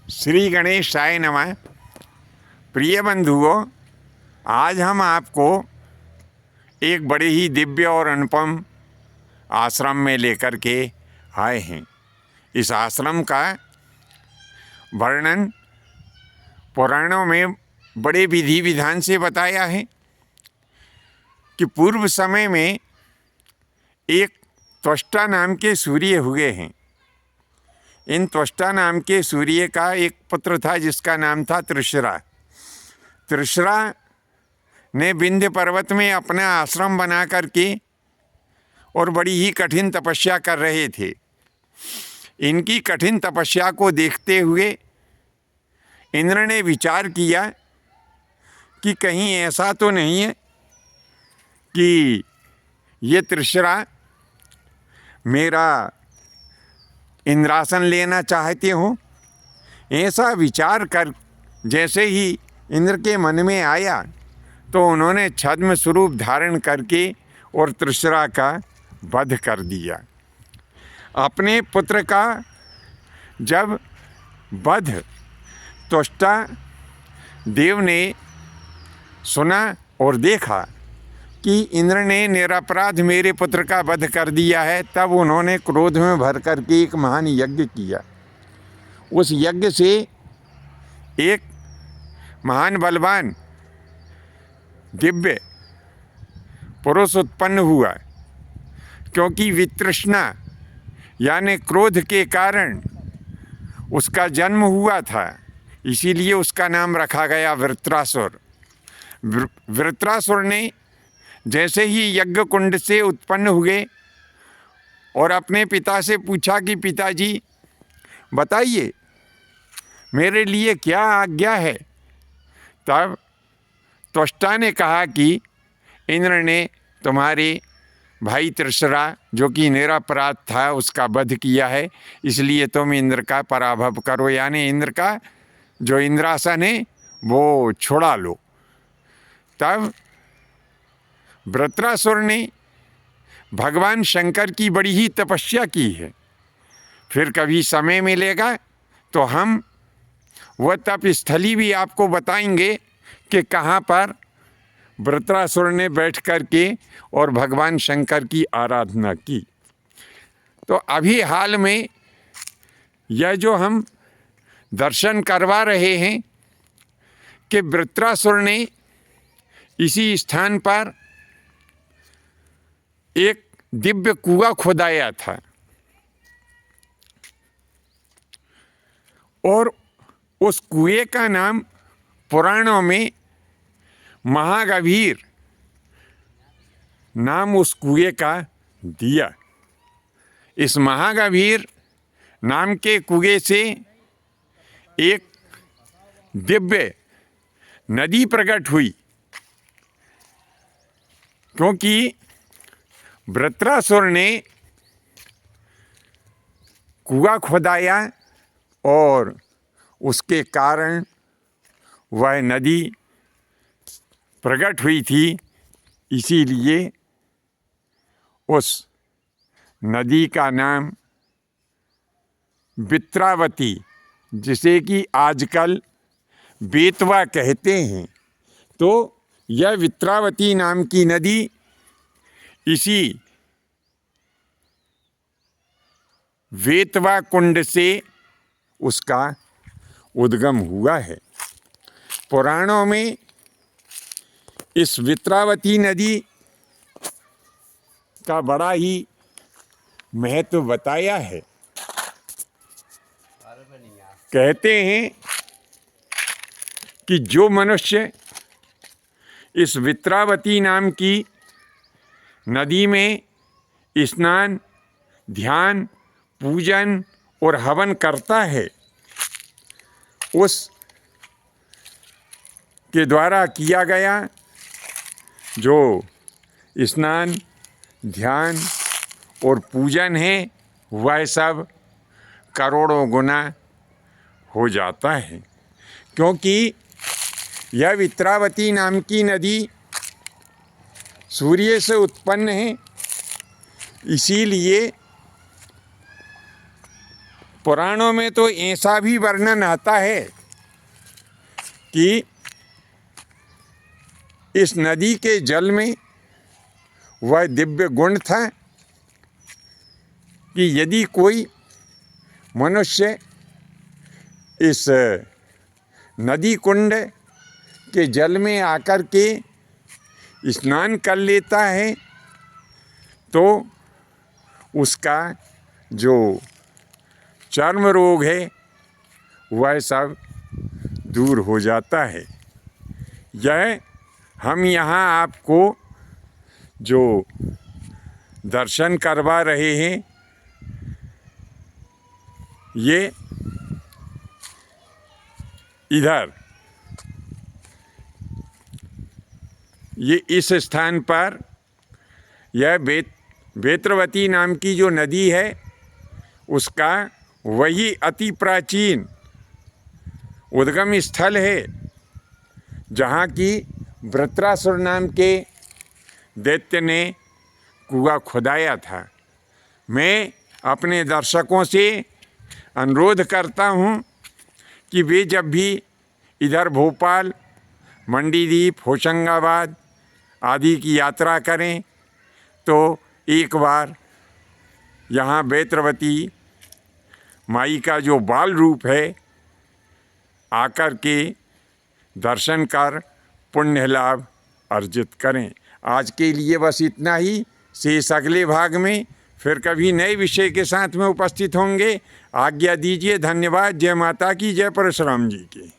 श्री गणेशाय नमः। प्रिय बंधुओं, आज हम आपको एक बड़े ही दिव्य और अनुपम आश्रम में लेकर के आए हैं। इस आश्रम का वर्णन पुराणों में बड़े विधि विधान से बताया है कि पूर्व समय में एक त्वष्टा नाम के सूर्य हुए हैं। इन त्वष्टा नाम के सूर्य का एक पुत्र था जिसका नाम था त्रिशरा। त्रिशरा ने विंध्य पर्वत में अपना आश्रम बना करके और बड़ी ही कठिन तपस्या कर रहे थे। इनकी कठिन तपस्या को देखते हुए इंद्र ने विचार किया कि कहीं ऐसा तो नहीं है कि ये त्रिशरा मेरा इंद्रासन लेना चाहते हो। ऐसा विचार कर जैसे ही इंद्र के मन में आया तो उन्होंने छद्म स्वरूप धारण करके और त्रिशरा का वध कर दिया। अपने पुत्र का जब वध त्वष्टा देव ने सुना और देखा कि इंद्र ने निरपराध मेरे पुत्र का वध कर दिया है, तब उन्होंने क्रोध में भर करके एक महान यज्ञ किया। उस यज्ञ से एक महान बलवान दिव्य पुरुष उत्पन्न हुआ, क्योंकि वितृष्णा यानी क्रोध के कारण उसका जन्म हुआ था। इसीलिए उसका नाम रखा गया वृत्रासुर। वृत्रासुर ने जैसे ही यज्ञ कुंड से उत्पन्न हुए और अपने पिता से पूछा कि पिताजी बताइए मेरे लिए क्या आज्ञा है, तब त्वष्टा ने कहा कि इंद्र ने तुम्हारे भाई त्रिशरा जो कि निरपराध था उसका वध किया है, इसलिए तुम इंद्र का पराभव करो, यानी इंद्र का जो इंद्रासन है वो छुड़ा लो। तब वृत्रासुर ने भगवान शंकर की बड़ी ही तपस्या की है। फिर कभी समय मिलेगा तो हम वह तप स्थली भी आपको बताएंगे कि कहाँ पर वृत्रासुर ने बैठ कर के और भगवान शंकर की आराधना की। तो अभी हाल में यह जो हम दर्शन करवा रहे हैं कि वृत्रासुर ने इसी स्थान पर एक दिव्य कुआं खोदाया था और उस कुएं का नाम पुराणों में महागभीर नाम उस कुएं का दिया। इस महागभीर नाम के कुएं से एक दिव्य नदी प्रकट हुई, क्योंकि वृत्रासुर ने कुआं खोदाया और उसके कारण वह नदी प्रकट हुई थी। इसीलिए उस नदी का नाम वित्रावती, जिसे कि आजकल बेतवा कहते हैं, तो यह वित्रावती नाम की नदी इसी वेतवा कुंड से उसका उद्गम हुआ है। पुराणों में इस वित्रावती नदी का बड़ा ही महत्व बताया है। कहते हैं कि जो मनुष्य इस वित्रावती नाम की नदी में स्नान, ध्यान, पूजन और हवन करता है, उस के द्वारा किया गया जो स्नान, ध्यान और पूजन है वह सब करोड़ों गुना हो जाता है। क्योंकि यह वित्रावती नाम की नदी सूर्य से उत्पन्न है, इसीलिए पुराणों में तो ऐसा भी वर्णन आता है कि इस नदी के जल में वह दिव्य गुण था कि यदि कोई मनुष्य इस नदी कुंड के जल में आकर के स्नान कर लेता है तो उसका जो चर्म रोग है वह सब दूर हो जाता है। यह हम यहाँ आपको जो दर्शन करवा रहे हैं ये इधर ये इस स्थान पर यह बेत्रवती नाम की जो नदी है उसका वही अति प्राचीन उद्गम स्थल है जहाँ की वृत्रासुर नाम के दैत्य ने कुआं खुदाया था। मैं अपने दर्शकों से अनुरोध करता हूँ कि वे जब भी इधर भोपाल, मंडीदीप, होशंगाबाद आदि की यात्रा करें तो एक बार यहाँ बेत्रवती माई का जो बाल रूप है आकर के दर्शन कर पुण्य लाभ अर्जित करें। आज के लिए बस इतना ही। शेष अगले भाग में फिर कभी नए विषय के साथ में उपस्थित होंगे। आज्ञा दीजिए। धन्यवाद। जय माता की, जय परशुराम जी की।